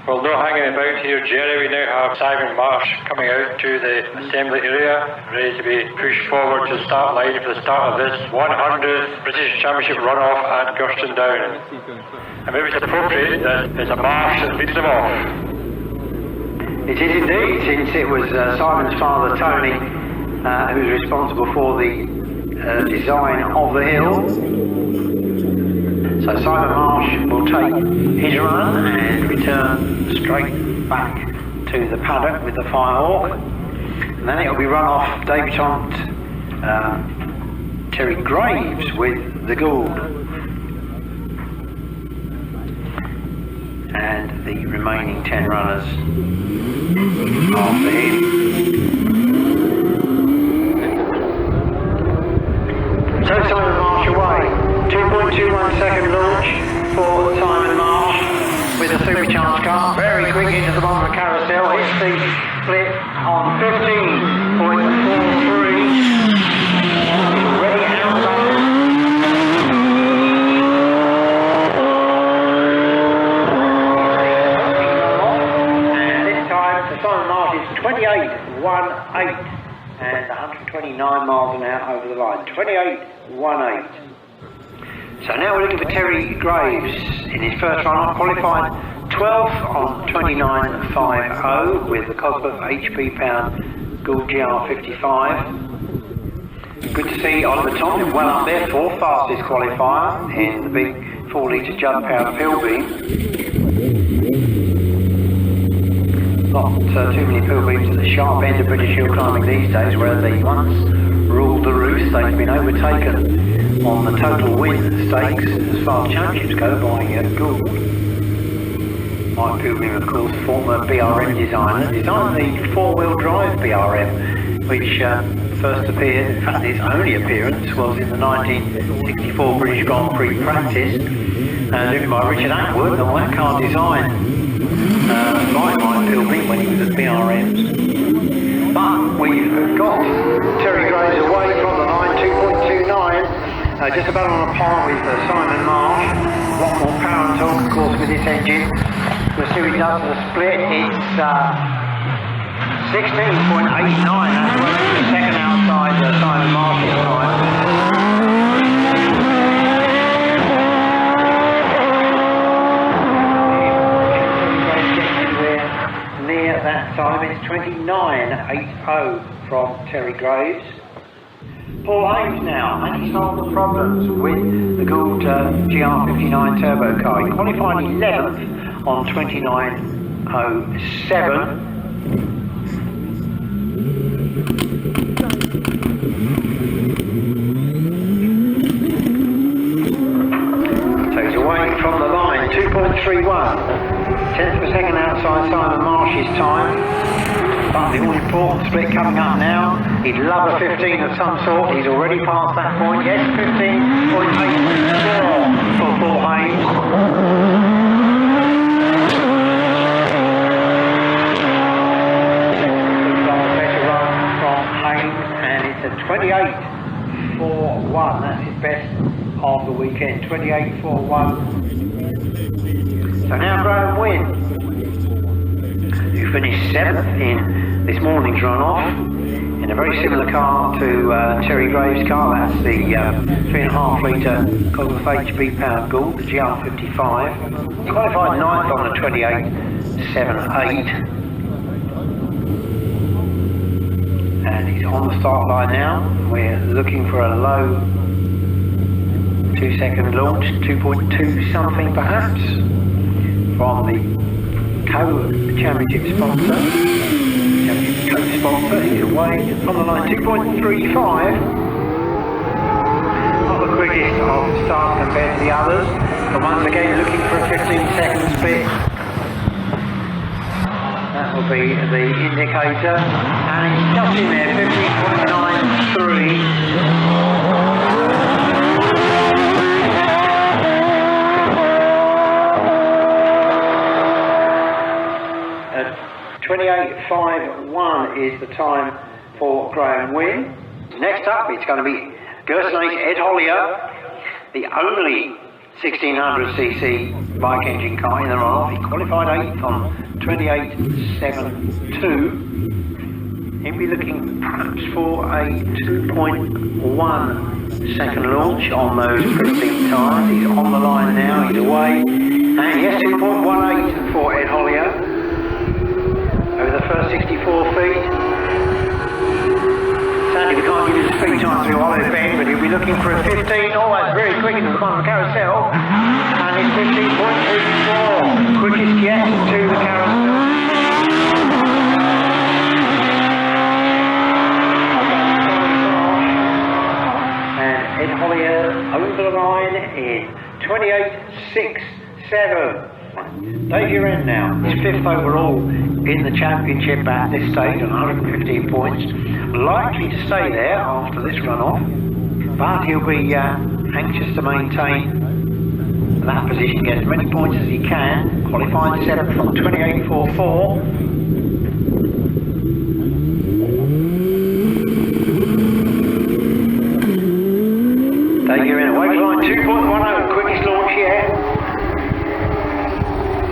Well, no hanging about here, Jerry. We now have Simon Marsh coming out to the assembly area, ready to be pushed forward to the start line for the start of this 100th British Championship runoff at Gurston Down. And maybe it's appropriate that it's a Marsh that leads them off. It is indeed, since it was Simon's father, Tony, who was responsible for the design of the hill. So Simon Marsh will take his run and return straight back to the paddock with the Firehawk. And then it will be run off debutant Terry Graves with the Gould. And the remaining 10 runners after him. So Simon Marsh away. 2.21 second launch for Simon Marsh with a supercharged car. Very quick into the bottom of the carousel. Hits the split on 15.43. Already outside. And this time for Simon Marsh is 28.18 and 129 miles an hour over the line. 28.18. So now we're looking for Terry Graves in his first run-off, qualified 12th on 29.50 with the Cosworth HP pound Gould GR55. Good to see Oliver Thompson well up there, 4th fastest qualifier in the big 4 litre Judd powered pill beam. Not too many pill beams at the sharp end of British hill climbing these days, where they once ruled the roost. They've been overtaken on the total win stakes as far as championships go by Gould. Mike Pilgrim, of course, former BRM designer, designed the 4-wheel drive BRM, which first appeared, in fact its only appearance was in the 1964 British Grand Prix practice, driven by Richard Atwood, and that car designed by Mike Pilgrim when he was at BRMs. But we've got Terry Graves away from the line, 2.29. Just about on a par with Simon Marsh. A lot more power and torque, of course, with this engine. We'll see what he does for the split. It's 16.89. That's well into the second outside Simon Marsh's time. Near that time, it's 29.80 from Terry Graves. Paul Hames now, and he solved the problems with the Gould GR59 turbo car. He qualified 11th on 29.07. So he's away from the line, 2.31. 10th of a second outside Simon Marsh's time. But the all-important split coming up now. He'd love a 15 of some sort. He's already past that point. Yes, 15.84 for Paul Hames. Better run from Hames, and it's a 28.41. That's his best of the weekend. 28.41. So now Graham Wynn, who finished 7th in this morning's runoff in a very similar car to Terry Graves' car. That's the 3.5 litre Cosworth HP powered Gould, the GR55. He qualified 9th on a 28.78. And he's on the start line now. We're looking for a low 2-second launch, 2.2 something perhaps, from the co-championship sponsor. Championship co-sponsor is away from the line, 2.35. Not the quickest of starts compared to the others, but once again looking for a 15-second split. That will be the indicator, and it's just in there, 15.93. 28.51 is the time for Graham Wynn. Next up, it's going to be Gurston Down Ed Hollier, the only 1600cc bike engine car in the runoff. He qualified 8th on 28.72. He'll be looking perhaps for a 2.1 second launch on those 15 tyres. He's on the line now, he's away. And yes, 2.18 for Ed Hollier over the first 64 feet. Sadly, we can't give you the speed time through Hollow Bend, but he'll be looking for a 15. Oh, that's very quick into the bottom of the carousel. And it's 15.34. Quickest yet to the carousel. And Ed Hollier over the line in 28.67. Dave, you're in now. He's 5th overall in the championship at this stage on 115 points. Likely to stay there after this runoff, but he'll be anxious to maintain that position, get as many points as he can. Qualified 7th from 28.44. Dave, you're in. Away to line 2.10, quickest launch yet.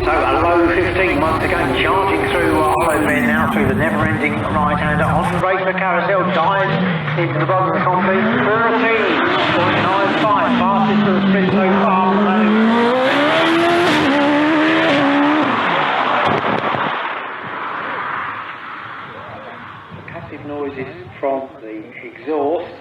So a low 15 once again, charging through Hollow Bend now through the never-ending right-hander on the race for carousel, dives into the bottom of the complete. 14.95, fastest to the split so far. Percussive noises from the exhaust.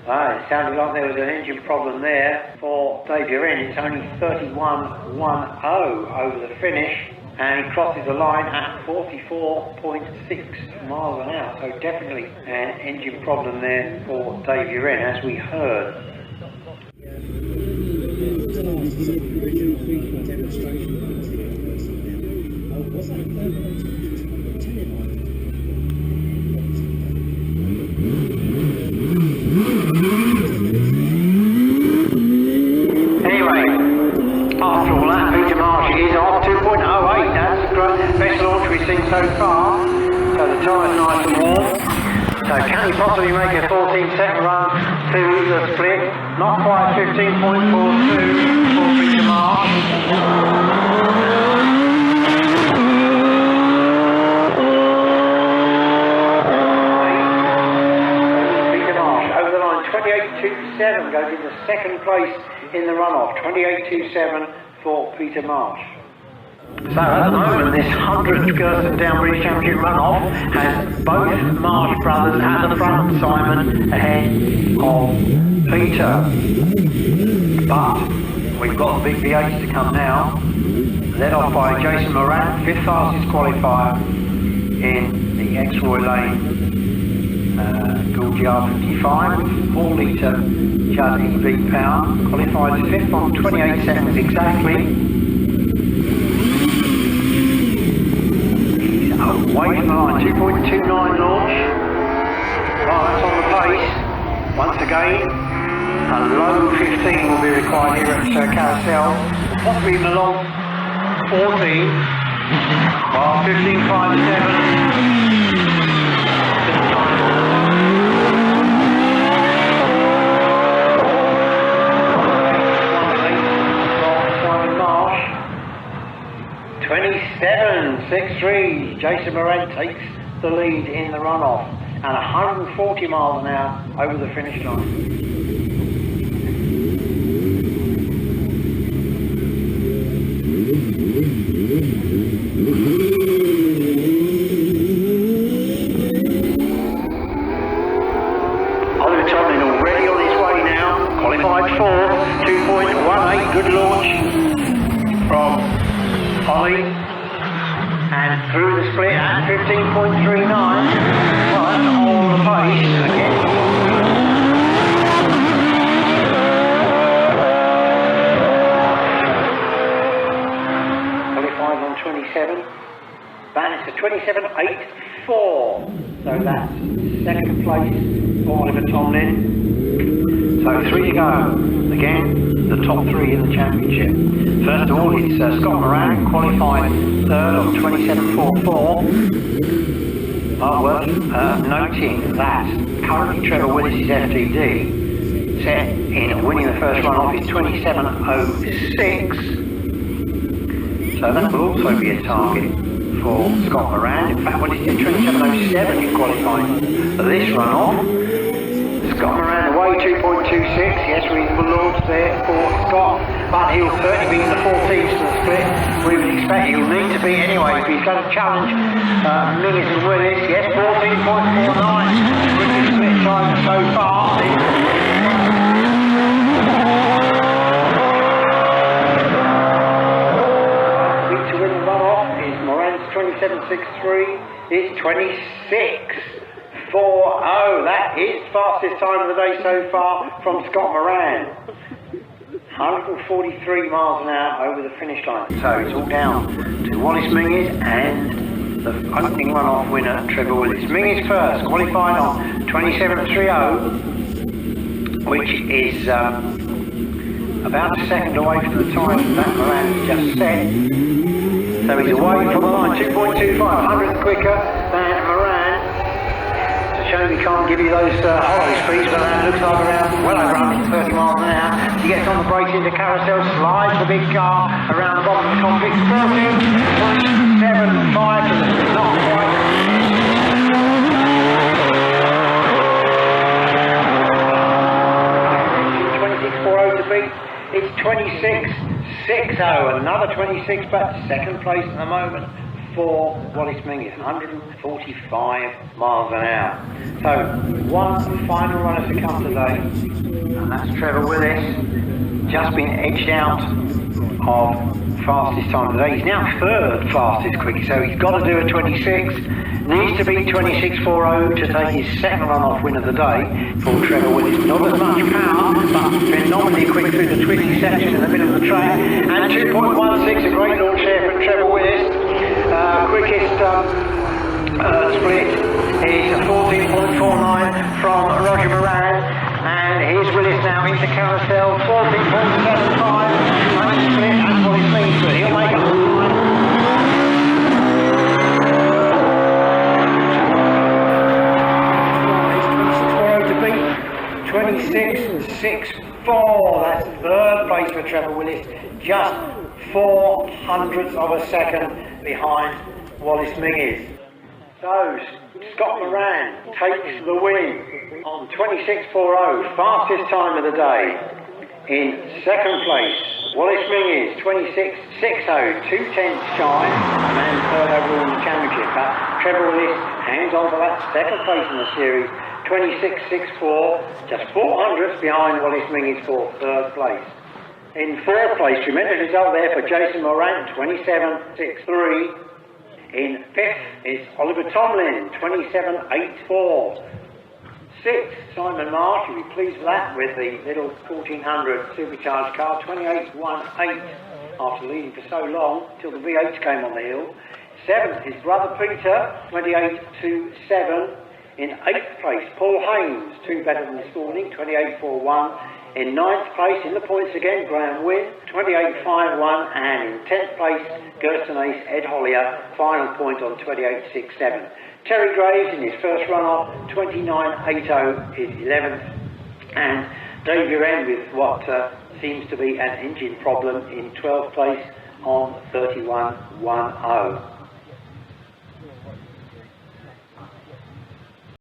It sounded like there was an engine problem there for Dave Uren. It's only 31.10 over the finish, and he crosses the line at 44.6 miles an hour. So definitely an engine problem there for Dave Uren, as we heard. Anyway, after all that, Peter Marsh is off 2.08. That's the best launch we've seen so far. So the tyre's nice and warm. So can he possibly make a 14-second run to the split? Not quite 15.42 for Peter Marsh. Goes into second place in the runoff, 28.27 for Peter Marsh. So at the moment, this 100th Gurston Down British Championship runoff has both Marsh brothers at the front, Simon ahead of Peter. But we've got the big V8s to come now, led off by Jason Moran, 5th fastest qualifier in the X-Roy Lane GR 55 with 4 litre Judd EV power, qualified 5th on 28 seconds exactly. He's away from the line, 2.29 launch. Right, that's on the pace. Once again, a low 15 will be required here at Carousel, possibly even a long 14, while 15.57. Marsh 27.63. Jason Moran takes the lead in the runoff, and 140 miles an hour over the finish line. Already on his way now, qualified 4th, 2.18, good launch from Holly, and through the split at 15.39, but on the pace again. Qualified on 27, Bannister 27.84, so that's second place for Oliver Tomlin. So 3 to go. Again, the top 3 in the championship. First of all, it's Scott Moran, qualified 3rd on 27.44. Worth noting that currently Trevor Willis' FTD set in winning the first runoff is 27.06. So that will also be a target for Scott Moran. In fact, when he did 27.07 in qualifying for this runoff, Scott Moran away 2.26. Yes, reasonable launch there for Scott, but he'll certainly be in the 14th to the split. We would expect he'll need to be anyway if he's going to challenge Millies and Willis. Yes, 14.49. Quickest split time so far. To win the runoff is Moran's 27.63. It's 26.40. That is fastest time of the day so far from Scott Moran. 143 miles an hour over the finish line. So it's all down to Wallace Mingies and the opening runoff winner, Trevor Willis. Mingies first, qualified on 27.30, which is about a second away from the time that Moran just set. So he's away from the line, 2.25, 100th quicker than Moran. It's a shame we can't give you those hollow speeds, but that looks like around well over 130 miles an hour. He gets on the brakes into carousel, slides the big car around the bottom of the cockpit, 13.75 to the not quite. To beat. It's 26.60, another 26, but second place at the moment for Wallace Mingies, 145 miles an hour. So one final runner to come today, and that's Trevor Willis, just been edged out of fastest time of the day. He's now third fastest quickest, so he's got to do a 26. Needs to beat 26.40 to take his second runoff win of the day for Trevor Willis. Not as much power, but phenomenally quick through the twisty section in the middle of the track. And 2.16, a great launch there from Trevor Willis. Quickest split is 14.49 from Roger Moran. And here's Willis now into carousel, 14.75. Split and Wallace Mingies, but he'll make it. 26.64, that's third place for Trevor Willis, just 0.04 of a second behind Wallace Mingies. So Scott Moran takes the win on 26.40, fastest time of the day. In second place, Wallace Mingies, 26.60, 2/10 shy, and third overall in the championship. But Trevor Willis hangs on for that second place in the series, 26.64, just 0.04 behind Wallace Mingies for third place. In fourth place, tremendous result there for Jason Moran, 27.63. In fifth is Oliver Tomlin, 27.84. Sixth, Simon Marsh, you'll be pleased with that, with the little 1400 supercharged car, 28.18, after leading for so long, till the V8s came on the hill. Seventh, his brother Peter, 28.27. In eighth place, Paul Haynes, two better than this morning, 28.41. In ninth place, in the points again, Graham Wynn, 28.51. And in 10th place, Gurston Ace Ed Hollier, final point on 28.67. Terry Graves in his first runoff, 29.80, is 11th. And Dave Uren with what seems to be an engine problem in 12th place on 31.10.